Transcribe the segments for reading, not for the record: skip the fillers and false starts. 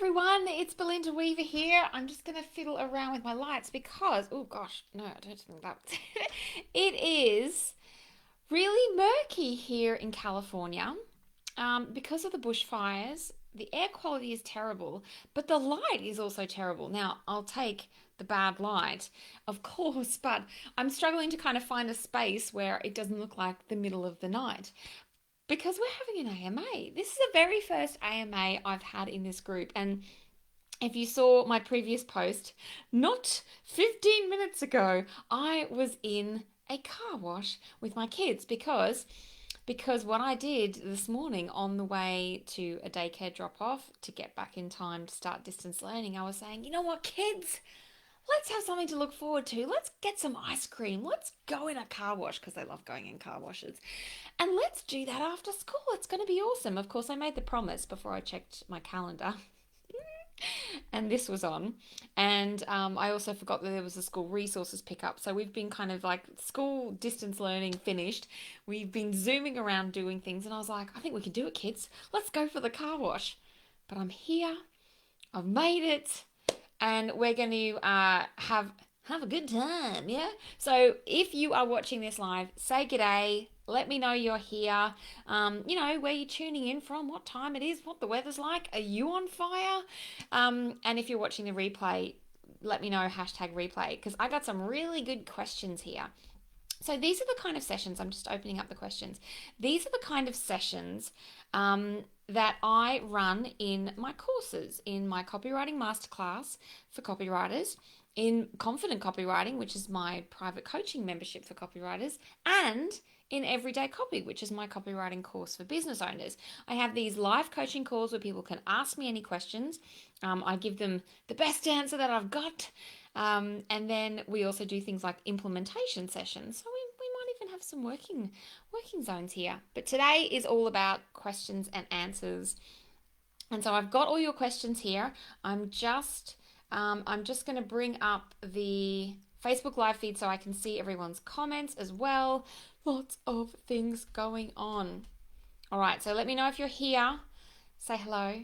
Everyone, it's Belinda Weaver here. I'm just going to fiddle around with my lights because, oh gosh, no, I don't think that. It is really murky here in California because of the bushfires. The air quality is terrible, but the light is also terrible. Now, I'll take the bad light, of course, but I'm struggling to kind of find a space where it doesn't look like the middle of the night because we're having an AMA. This is the very first AMA I've had in this group. And if you saw my previous post, not 15 minutes ago, I was in a car wash with my kids because what I did this morning on the way to a daycare drop off to get back in time to start distance learning, I was saying, you know what, kids? Let's have something to look forward to. Let's get some ice cream. Let's go in a car wash because they love going in car washes. And let's do that after school. It's going to be awesome. Of course, I made the promise before I checked my calendar. And this was on. And I also forgot that there was a school resources pickup. So we've been kind of like school distance learning finished. We've been zooming around doing things. And I was like, I think we can do it, kids. Let's go for the car wash. But I'm here. I've made it. And we're going to have a good time, yeah? So if you are watching this live, say g'day. Let me know you're here. Where you're tuning in from, what time it is, what the weather's like. Are you on fire? And if you're watching the replay, let me know #replay because I got some really good questions here. So these are the kind of sessions, I'm just opening up the questions. These are the kind of sessions that I run in my courses, in my copywriting masterclass for copywriters, in Confident Copywriting, which is my private coaching membership for copywriters, and in Everyday Copy, which is my copywriting course for business owners. I have these live coaching calls where people can ask me any questions. I give them the best answer that I've got. And then we also do things like implementation sessions. So we might even have some working zones here. But today is all about questions and answers. And so I've got all your questions here. I'm just going to bring up the Facebook live feed so I can see everyone's comments as well. Lots of things going on. All right, so let me know if you're here. Say hello.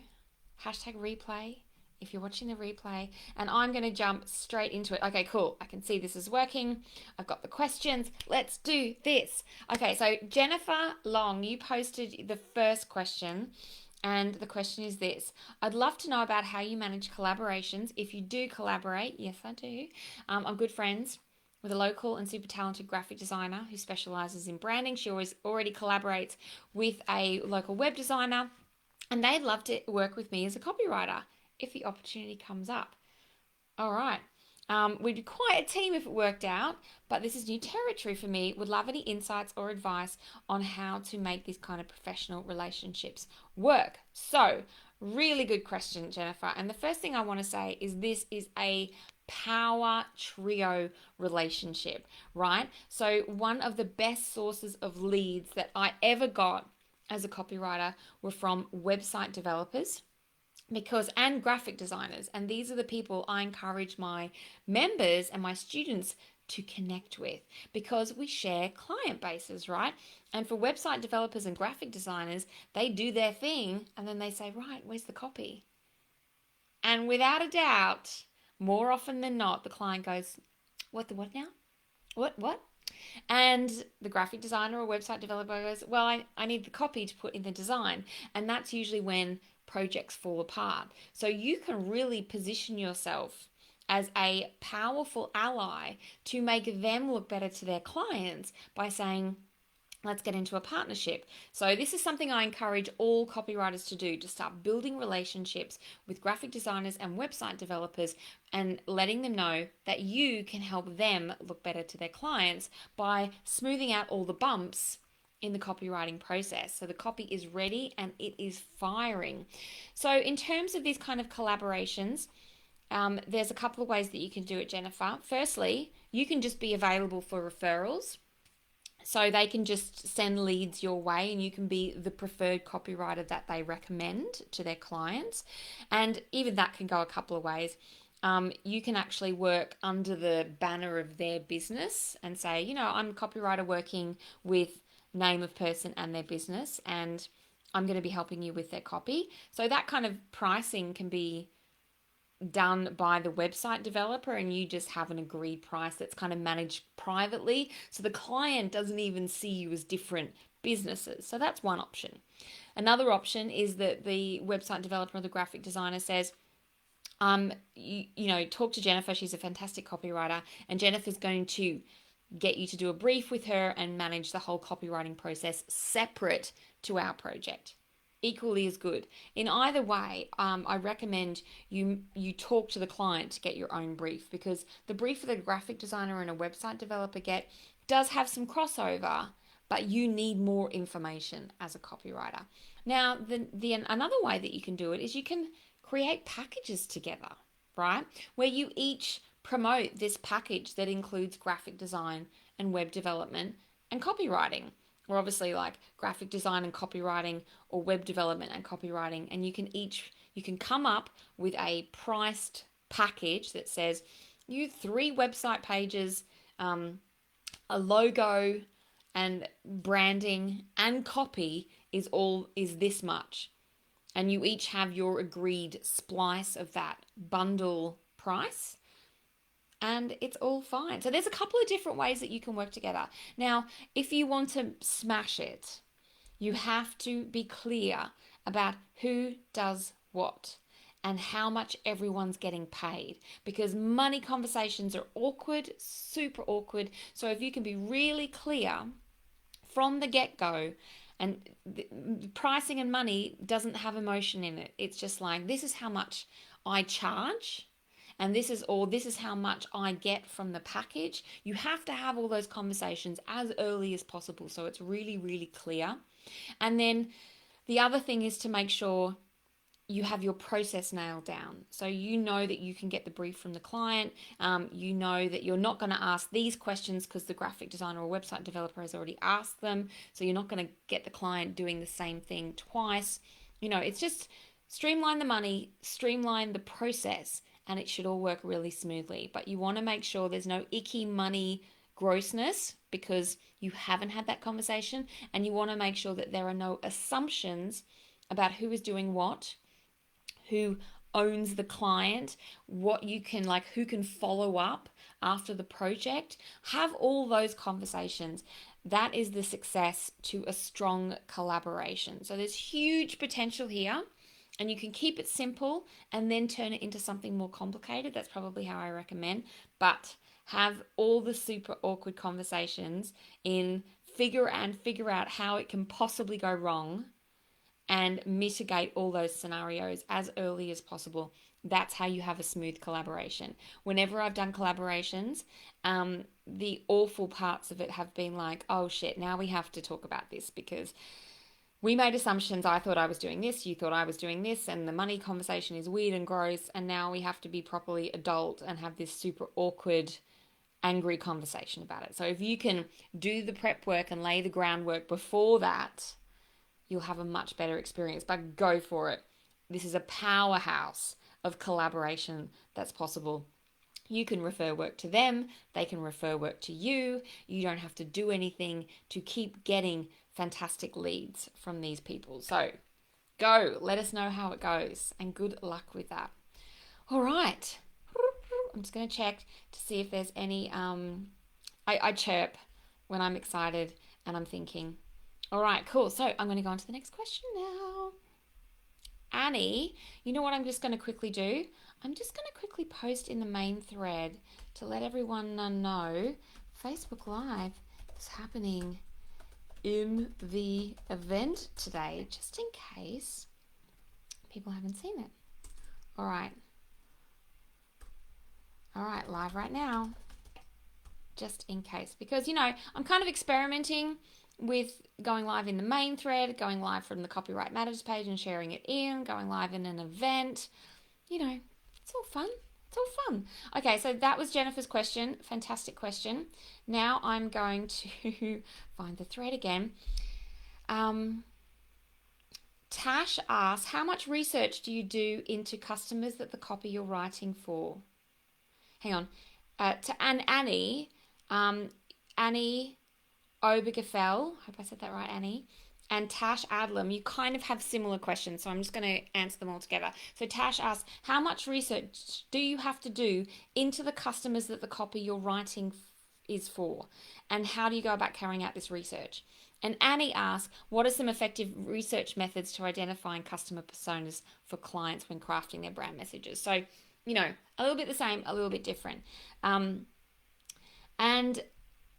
#replay if you're watching the replay. And I'm going to jump straight into it. Okay, cool. I can see this is working. I've got the questions. Let's do this. Okay, so Jennifer Long, you posted the first question. And the question is this: I'd love to know about how you manage collaborations. If you do collaborate, yes, I do. I'm good friends with a local and super talented graphic designer who specializes in branding. She already collaborates with a local web designer, and they'd love to work with me as a copywriter if the opportunity comes up. All right. We'd be quite a team if it worked out, but this is new territory for me. Would love any insights or advice on how to make these kind of professional relationships work. So, really good question, Jennifer. And the first thing I want to say is this is a power trio relationship, right? So, one of the best sources of leads that I ever got as a copywriter were from website developers and graphic designers, and these are the people I encourage my members and my students to connect with because we share client bases, right? And for website developers and graphic designers, they do their thing and then they say, right, where's the copy? And without a doubt, more often than not, the client goes, what now? What? And the graphic designer or website developer goes, well, I need the copy to put in the design. And that's usually when projects fall apart. So you can really position yourself as a powerful ally to make them look better to their clients by saying, let's get into a partnership. So this is something I encourage all copywriters to do, to start building relationships with graphic designers and website developers and letting them know that you can help them look better to their clients by smoothing out all the bumps in the copywriting process. So the copy is ready and it is firing. So in terms of these kind of collaborations, there's a couple of ways that you can do it, Jennifer. Firstly, you can just be available for referrals. So they can just send leads your way and you can be the preferred copywriter that they recommend to their clients. And even that can go a couple of ways. You can actually work under the banner of their business and say, I'm a copywriter working with name of person and their business, and I'm going to be helping you with their copy. So that kind of pricing can be done by the website developer, and you just have an agreed price that's kind of managed privately. So the client doesn't even see you as different businesses. So that's one option. Another option is that the website developer or the graphic designer says, talk to Jennifer. She's a fantastic copywriter, and Jennifer's going to get you to do a brief with her and manage the whole copywriting process separate to our project. Equally as good. In either way, I recommend you talk to the client to get your own brief, because the brief that a graphic designer and a website developer get does have some crossover, but you need more information as a copywriter. Now, another way that you can do it is you can create packages together, right? Where you each promote this package that includes graphic design and web development and copywriting. Or obviously like graphic design and copywriting, or web development and copywriting. And you can come up with a priced package that says you 3 website pages, a logo and branding and copy is this much. And you each have your agreed splice of that bundle price, and it's all fine. So there's a couple of different ways that you can work together. Now, if you want to smash it, you have to be clear about who does what and how much everyone's getting paid, because money conversations are awkward, super awkward. So if you can be really clear from the get-go, and the pricing and money doesn't have emotion in it. It's just like, this is how much I charge, and this is how much I get from the package. You have to have all those conversations as early as possible, so it's really, really clear. And then the other thing is to make sure you have your process nailed down. So you know that you can get the brief from the client. You know that you're not going to ask these questions because the graphic designer or website developer has already asked them. So you're not going to get the client doing the same thing twice. It's just streamline the money, streamline the process, and it should all work really smoothly. But you want to make sure there's no icky money grossness, because you haven't had that conversation, and you want to make sure that there are no assumptions about who is doing what, who owns the client, what you can who can follow up after the project. Have all those conversations. That is the success to a strong collaboration. So there's huge potential here, and you can keep it simple and then turn it into something more complicated. That's probably how I recommend. But have all the super awkward conversations figure out how it can possibly go wrong, and mitigate all those scenarios as early as possible. That's how you have a smooth collaboration. Whenever I've done collaborations, the awful parts of it have been like, oh shit, now we have to talk about this because we made assumptions. I thought I was doing this, you thought I was doing this, and the money conversation is weird and gross, and now we have to be properly adult and have this super awkward, angry conversation about it. So if you can do the prep work and lay the groundwork before that, you'll have a much better experience. But go for it. This is a powerhouse of collaboration that's possible. You can refer work to them. They can refer work to you. You don't have to do anything to keep getting fantastic leads from these people. So go. Let us know how it goes, and good luck with that. All right. I'm just going to check to see if there's any... I chirp when I'm excited and I'm thinking. All right, cool. So I'm going to go on to the next question now. Annie, you know what I'm just going to quickly do? I'm just going to quickly post in the main thread to let everyone know Facebook Live is happening in the event today, just in case people haven't seen it. All right, live right now, just in case. Because, I'm kind of experimenting with going live in the main thread, going live from the Copyright Matters page and sharing it going live in an event. It's all fun. It's all fun. Okay, so that was Jennifer's question. Fantastic question. Now I'm going to find the thread again. Tash asks, how much research do you do into customers that the copy you're writing for? Hang on. Annie Obergefell, hope I said that right, Annie, and Tash Adlam, you kind of have similar questions, so I'm just going to answer them all together. So Tash asks, how much research do you have to do into the customers that the copy you're writing is for? And how do you go about carrying out this research? And Annie asks, what are some effective research methods to identifying customer personas for clients when crafting their brand messages? So, a little bit the same, a little bit different. And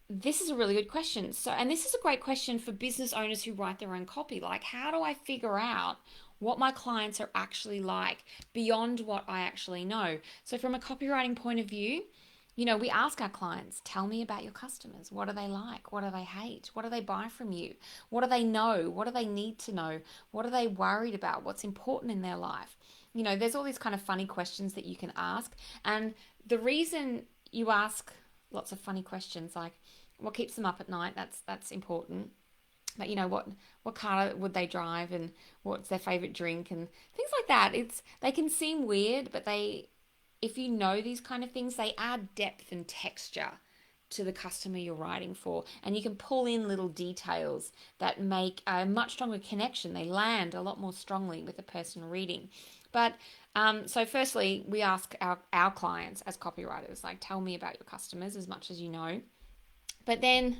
this is a really good question. And this is a great question for business owners who write their own copy. Like, how do I figure out what my clients are actually like beyond what I actually know? So, from a copywriting point of view, we ask our clients, tell me about your customers. What do they like? What do they hate? What do they buy from you? What do they know? What do they need to know? What are they worried about? What's important in their life? There's all these kind of funny questions that you can ask. And the reason you ask lots of funny questions like what keeps them up at night, that's important. But what car would they drive and what's their favorite drink and things like that. They can seem weird, but if you know these kind of things, they add depth and texture to the customer you're writing for, and you can pull in little details that make a much stronger connection. They land a lot more strongly with the person reading. But so firstly, we ask our clients as copywriters, like, tell me about your customers as much as you know. But then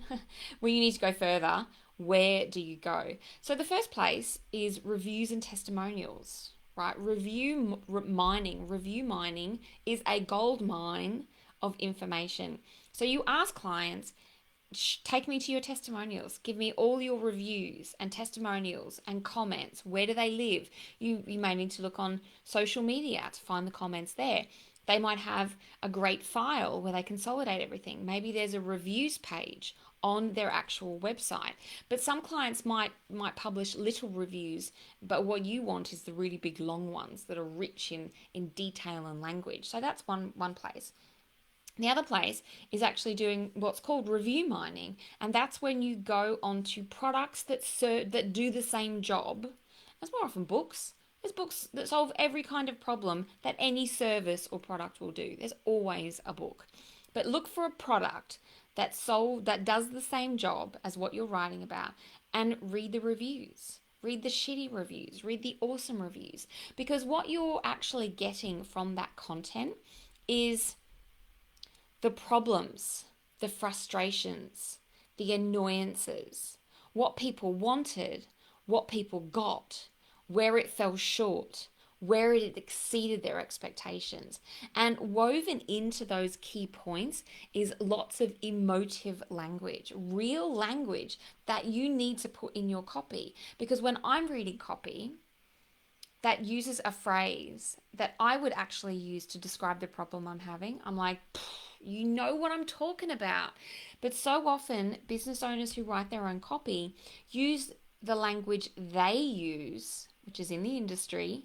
when you need to go further, where do you go? So the first place is reviews and testimonials, right? Review mining is a gold mine of information. So you ask clients, take me to your testimonials. Give me all your reviews and testimonials and comments. Where do they live? You may need to look on social media to find the comments there. They might have a great file where they consolidate everything. Maybe there's a reviews page on their actual website. But some clients might publish little reviews, but what you want is the really big long ones that are rich in detail and language. So that's one place. The other place is actually doing what's called review mining, and that's when you go onto products that do the same job. That's more often books. There's books that solve every kind of problem that any service or product will do. There's always a book. But look for a product that does the same job as what you're writing about, and read the reviews. Read the shitty reviews, read the awesome reviews, because what you're actually getting from that content is the problems, the frustrations, the annoyances, what people wanted, what people got, where it fell short, where it exceeded their expectations. And woven into those key points is lots of emotive language, real language that you need to put in your copy. Because when I'm reading copy that uses a phrase that I would actually use to describe the problem I'm having, I'm like, you know what I'm talking about. But so often, business owners who write their own copy use the language they use, which is in the industry,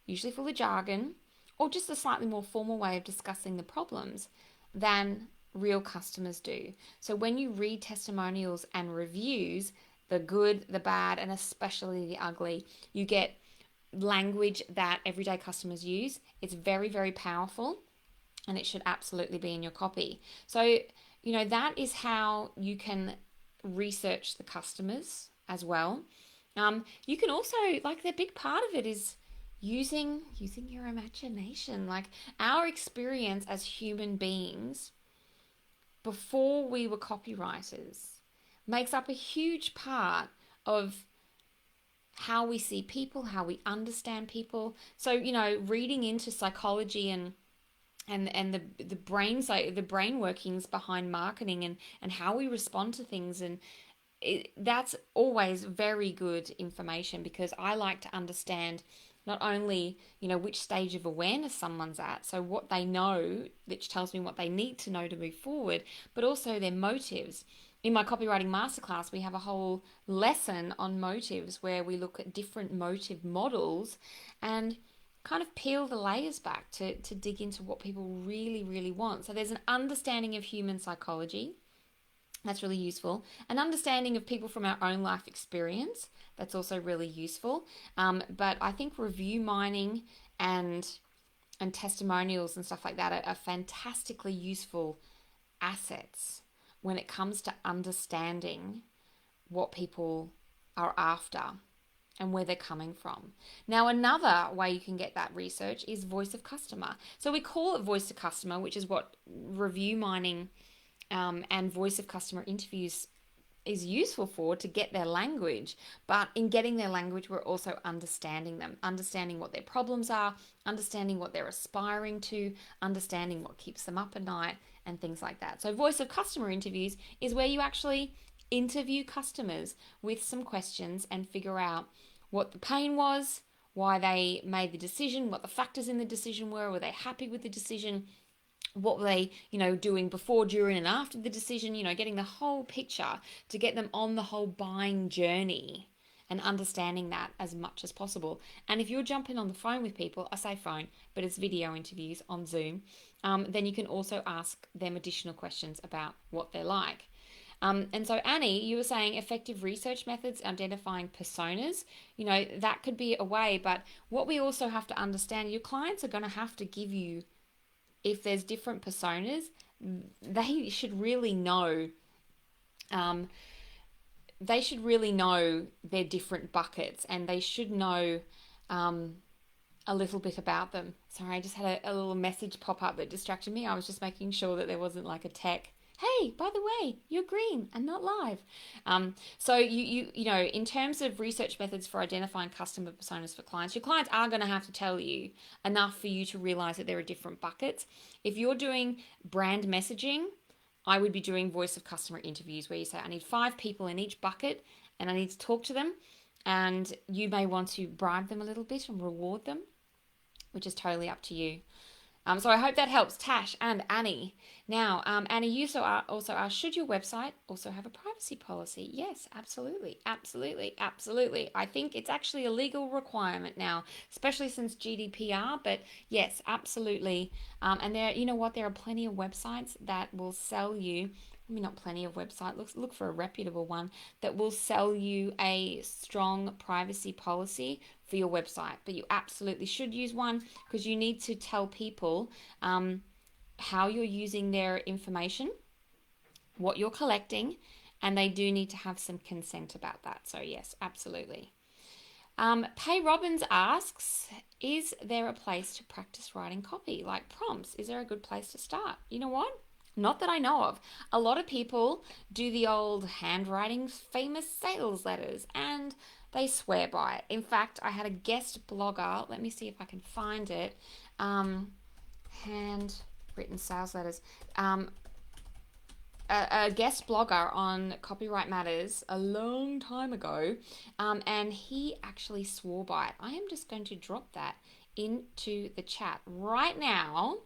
usually full of jargon, or just a slightly more formal way of discussing the problems than real customers do. So when you read testimonials and reviews, the good, the bad, and especially the ugly, you get language that everyday customers use. It's very, very powerful, and it should absolutely be in your copy. So, that is how you can research the customers as well. You can also, the big part of it is using your imagination. Like, our experience as human beings before we were copywriters makes up a huge part of how we see people, how we understand people. So, reading into psychology and the brain workings behind marketing and how we respond to things, and that's always very good information, because I like to understand not only which stage of awareness someone's at, so what they know, which tells me what they need to know to move forward, but also their motives. In my copywriting masterclass, we have a whole lesson on motives where we look at different motive models and kind of peel the layers back to dig into what people really, really want. So there's an understanding of human psychology. That's really useful. An understanding of people from our own life experience. That's also really useful. But I think review mining and testimonials and stuff like that are fantastically useful assets when it comes to understanding what people are after and where they're coming from. Now, another way you can get that research is voice of customer. So we call it voice of customer, which is what review mining and voice of customer interviews is useful for, to get their language. But in getting their language, we're also understanding them, understanding what their problems are, understanding what they're aspiring to, understanding what keeps them up at night, and things like that. So voice of customer interviews is where you actually interview customers with some questions and figure out what the pain was, why they made the decision, what the factors in the decision were they happy with the decision, what were they, doing before, during, and after the decision, getting the whole picture to get them on the whole buying journey and understanding that as much as possible. And if you're jumping on the phone with people, I say phone, but it's video interviews on Zoom, then you can also ask them additional questions about what they're like. And so, Annie, you were saying effective research methods, identifying personas, that could be a way. But what we also have to understand, your clients are going to have to give you, if there's different personas, they should really know, their different buckets, and they should know a little bit about them. Sorry, I just had a little message pop up that distracted me. I was just making sure that there wasn't like a tech, hey, by the way, you're green and not live. So you in terms of research methods for identifying customer personas for clients, your clients are going to have to tell you enough for you to realize that there are different buckets. If you're doing brand messaging, I would be doing voice of customer interviews where you say, I need 5 people in each bucket and I need to talk to them. And you may want to bribe them a little bit and reward them, which is totally up to you. So I hope that helps, Tash and Annie. Now, Annie, you also asked, should your website also have a privacy policy? Yes, absolutely, absolutely, absolutely. I think it's actually a legal requirement now, especially since GDPR, but yes, absolutely. And there are plenty of websites that will sell you, not plenty of websites, look for a reputable one that will sell you a strong privacy policy for your website. But you absolutely should use one, because you need to tell people how you're using their information, what you're collecting, and they do need to have some consent about that. So yes, absolutely. Pay Robbins asks, is there a place to practice writing copy, like prompts? Is there a good place to start? You know what? Not that I know of. A lot of people do the old handwriting famous sales letters and they swear by it. In fact, I had a guest blogger, let me see if I can find it, handwritten sales letters, a guest blogger on Copyright Matters a long time ago, and he actually swore by it. I am just going to drop that into the chat right now.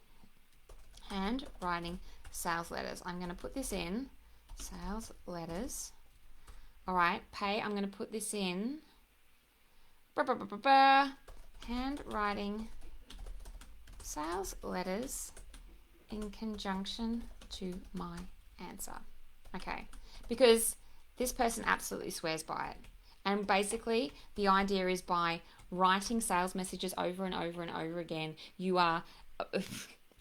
Handwriting sales letters. I'm going to put this in. Sales letters. All right, Pay, I'm going to put this in. Handwriting sales letters in conjunction to my answer. Okay, because this person absolutely swears by it. And basically, the idea is by writing sales messages over and over and over again, you are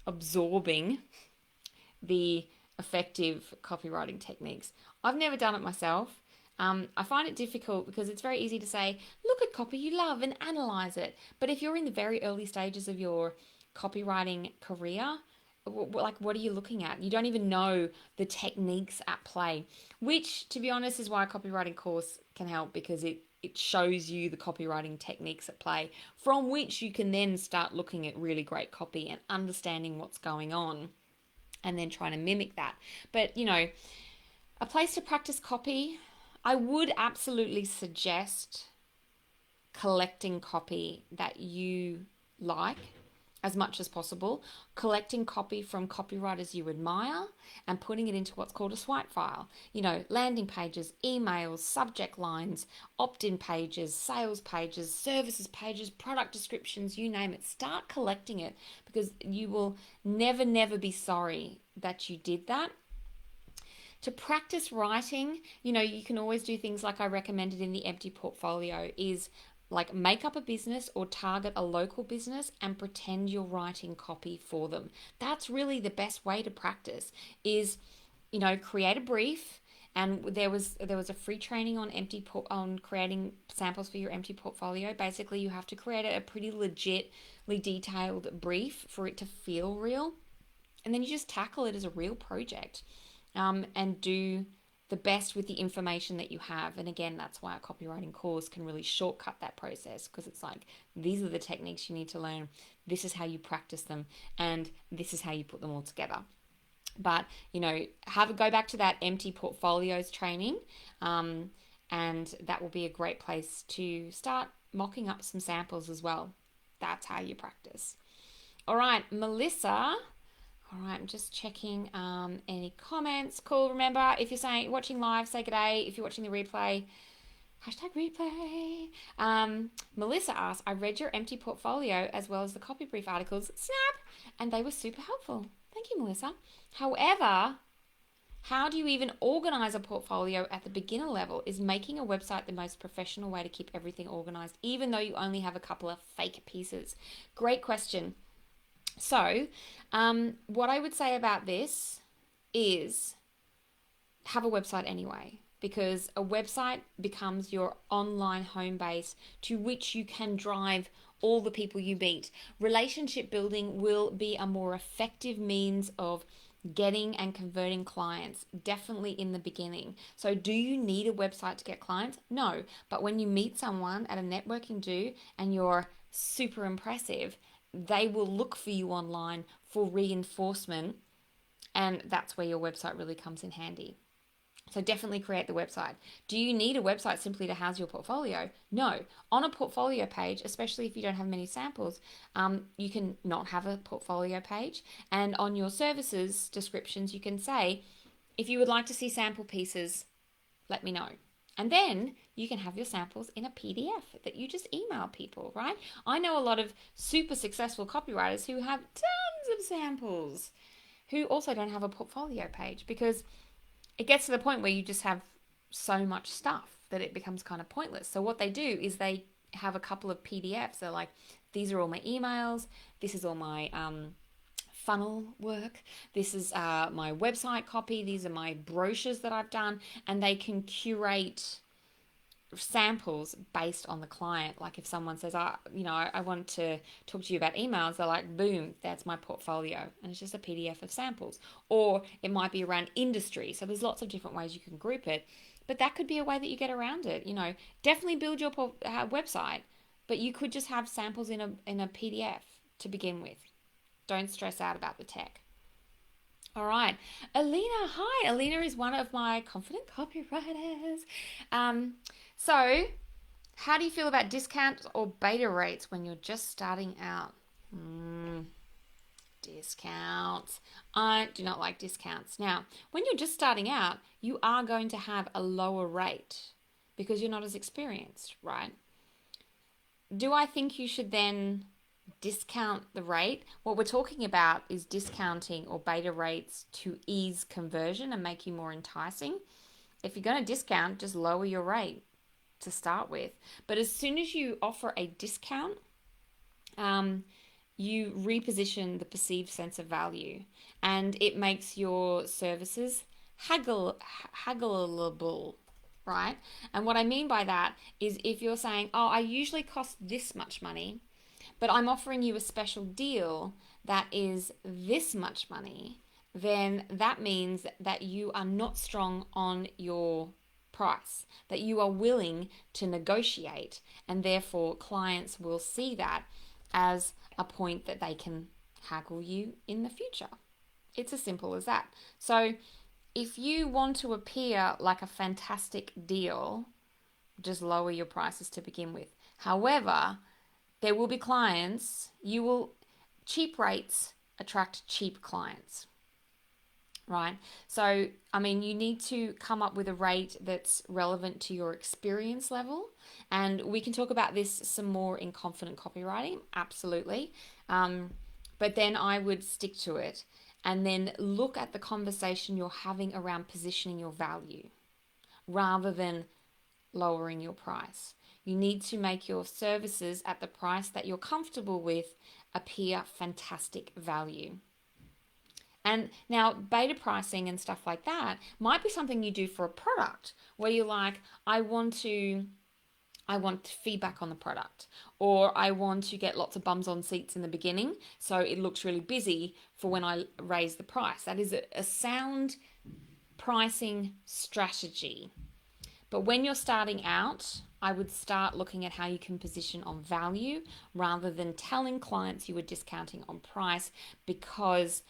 absorbing the effective copywriting techniques. I've never done it myself. I find it difficult because it's very easy to say, look at copy you love and analyze it. But if you're in the very early stages of your copywriting career, like, what are you looking at? You don't even know the techniques at play, which, to be honest, is why a copywriting course can help, because it shows you the copywriting techniques at play, from which you can then start looking at really great copy and understanding what's going on and then trying to mimic that. But, a place to practice copy, I would absolutely suggest collecting copy that you like as much as possible, collecting copy from copywriters you admire and putting it into what's called a swipe file. Landing pages, emails, subject lines, opt-in pages, sales pages, services pages, product descriptions, you name it. Start collecting it, because you will never, never be sorry that you did that. To practice writing, you can always do things like I recommended in the empty portfolio, is like make up a business or target a local business and pretend you're writing copy for them. That's really the best way to practice, is, create a brief And there was a free training on on creating samples for your empty portfolio. Basically, you have to create a pretty legitly detailed brief for it to feel real, and then you just tackle it as a real project, and do the best with the information that you have. And again, that's why a copywriting course can really shortcut that process, because it's like, these are the techniques you need to learn, this is how you practice them, and this is how you put them all together. But go back to that empty portfolios training, and that will be a great place to start mocking up some samples as well. That's how you practice. All right, Melissa. All right, I'm just checking any comments. Cool. Remember, if you're watching live, say g'day. If you're watching the replay, #replay. Melissa asked, I read your empty portfolio as well as the copy brief articles, snap, and they were super helpful. Thank you, Melissa. However, how do you even organize a portfolio at the beginner level? Is making a website the most professional way to keep everything organized, even though you only have a couple of fake pieces? Great question. So, what I would say about this is have a website anyway, because a website becomes your online home base to which you can drive all the people you meet. Relationship building will be a more effective means of getting and converting clients, definitely in the beginning. So do you need a website to get clients? No, but when you meet someone at a networking do and you're super impressive, they will look for you online for reinforcement, and that's where your website really comes in handy. So definitely create the website. Do you need a website simply to house your portfolio? No. On a portfolio page, especially if you don't have many samples, you can not have a portfolio page. And on your services descriptions, you can say, if you would like to see sample pieces, let me know. And then you can have your samples in a PDF that you just email people, right? I know a lot of super successful copywriters who have tons of samples who also don't have a portfolio page, because it gets to the point where you just have so much stuff that it becomes kind of pointless. So what they do is they have a couple of PDFs. They're like, these are all my emails. This is all my funnel work. This is my website copy. These are my brochures that I've done. And they can curate samples based on the client. Like if someone says, I want to talk to you about emails, they're like, boom, that's my portfolio. And it's just a PDF of samples. Or it might be around industry. So there's lots of different ways you can group it. But that could be a way that you get around it. Definitely build your website, but you could just have samples in a PDF to begin with. Don't stress out about the tech. All right. Alina, hi. Alina is one of my confident copywriters. So how do you feel about discounts or beta rates when you're just starting out? Discounts. I do not like discounts. Now, when you're just starting out, you are going to have a lower rate because you're not as experienced, right? Do I think you should then discount the rate? What we're talking about is discounting or beta rates to ease conversion and make you more enticing. If you're going to discount, just lower your rate to start with. But as soon as you offer a discount, you reposition the perceived sense of value, and it makes your services haggleable, right? And what I mean by that is if you're saying, oh, I usually cost this much money, but I'm offering you a special deal that is this much money, then that means that you are not strong on your price, that you are willing to negotiate, and therefore clients will see that as a point that they can haggle you in the future. It's as simple as that. So if you want to appear like a fantastic deal, just lower your prices to begin with. However, there will be clients, cheap rates attract cheap clients, right? So, you need to come up with a rate that's relevant to your experience level. And we can talk about this some more in confident copywriting, absolutely. But then I would stick to it and then look at the conversation you're having around positioning your value rather than lowering your price. You need to make your services at the price that you're comfortable with appear fantastic value. And now beta pricing and stuff like that might be something you do for a product where you're like, I want feedback on the product, or I want to get lots of bums on seats in the beginning so it looks really busy for when I raise the price. That is a sound pricing strategy. But when you're starting out, I would start looking at how you can position on value rather than telling clients you were discounting on price, because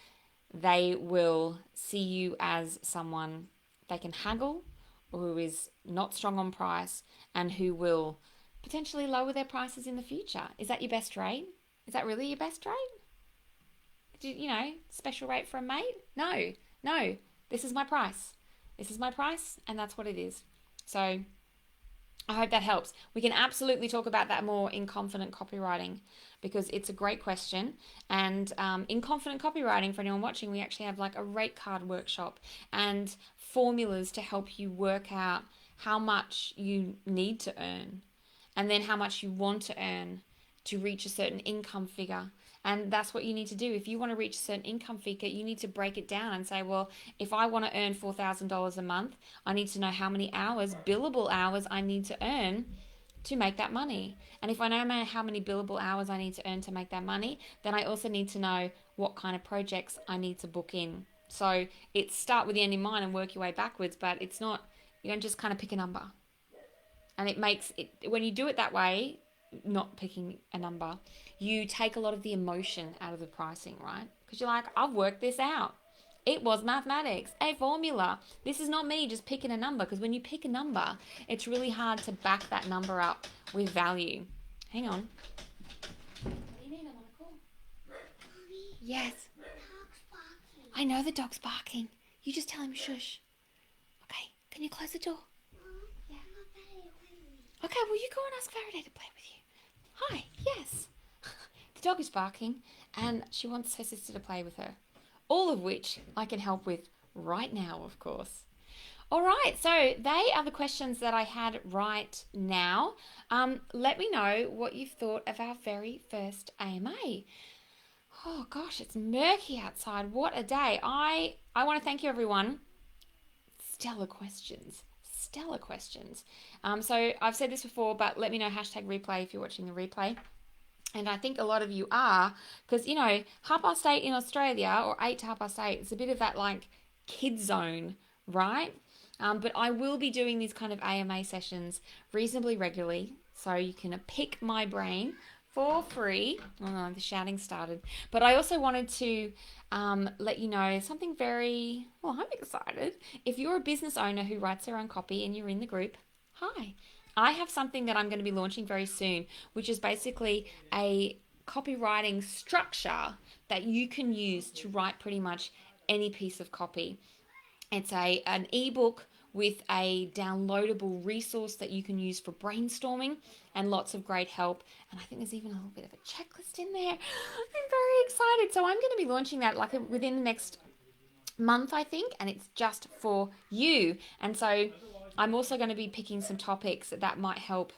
they will see you as someone they can haggle, or who is not strong on price, and who will potentially lower their prices in the future. Is that your best rate? Is that really your best rate? Special rate for a mate? No, no. This is my price. This is my price, and that's what it is. So I hope that helps. We can absolutely talk about that more in confident copywriting, because it's a great question. And in confident copywriting, for anyone watching, we actually have like a rate card workshop and formulas to help you work out how much you need to earn, and then how much you want to earn to reach a certain income figure. And that's what you need to do. If you want to reach a certain income figure, you need to break it down and say, well, if I want to earn $4,000 a month, I need to know how many hours, billable hours, I need to earn to make that money. And if I know how many billable hours I need to earn to make that money, then I also need to know what kind of projects I need to book in. So it's start with the end in mind and work your way backwards, but it's not, you don't just kind of pick a number. And it makes it, when you do it that way, not picking a number, you take a lot of the emotion out of the pricing, right? Because you're like, I've worked this out. It was mathematics, a formula. This is not me just picking a number, because when you pick a number, it's really hard to back that number up with value. Hang on. What do you need? I'm on a call. Mommy, yes. The dog's barking. I know the dog's barking. You just tell him shush. Okay, can you close the door? Yeah. Okay, well, you go and ask Faraday to play with you. Hi, yes. The dog is barking and she wants her sister to play with her. All of which I can help with right now, of course. All right, so they are the questions that I had right now. Let me know what you've thought of our very first AMA. Oh gosh, it's murky outside. What a day. I want to thank you, everyone. Stellar questions. Stellar questions. So I've said this before, but let me know #replay if you're watching the replay. And I think a lot of you are, because, 8:30 in Australia, or 8 to 8:30, it's a bit of that like kid zone, right? But I will be doing these kind of AMA sessions reasonably regularly, so you can pick my brain for free. Oh no, the shouting started. But I also wanted to let you know something very, well, I'm excited. If you're a business owner who writes their own copy and you're in the group, hi. I have something that I'm going to be launching very soon, which is basically a copywriting structure that you can use to write pretty much any piece of copy. It's an ebook with a downloadable resource that you can use for brainstorming and lots of great help. And I think there's even a little bit of a checklist in there. I'm very excited. So I'm going to be launching that like within the next month, I think, and it's just for you. And so I'm also going to be picking some topics that might help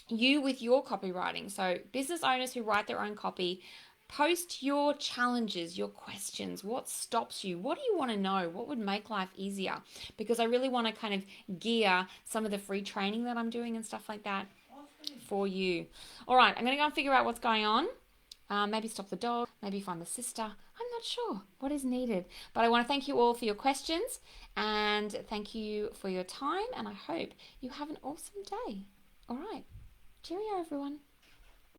you with your copywriting. So business owners who write their own copy, post your challenges, your questions. What stops you? What do you want to know? What would make life easier? Because I really want to kind of gear some of the free training that I'm doing and stuff like that for you. All right, I'm going to go and figure out what's going on. Maybe stop the dog, maybe find the sister. I'm not sure what is needed. But I want to thank you all for your questions and thank you for your time. And I hope you have an awesome day. All right. Cheerio, everyone.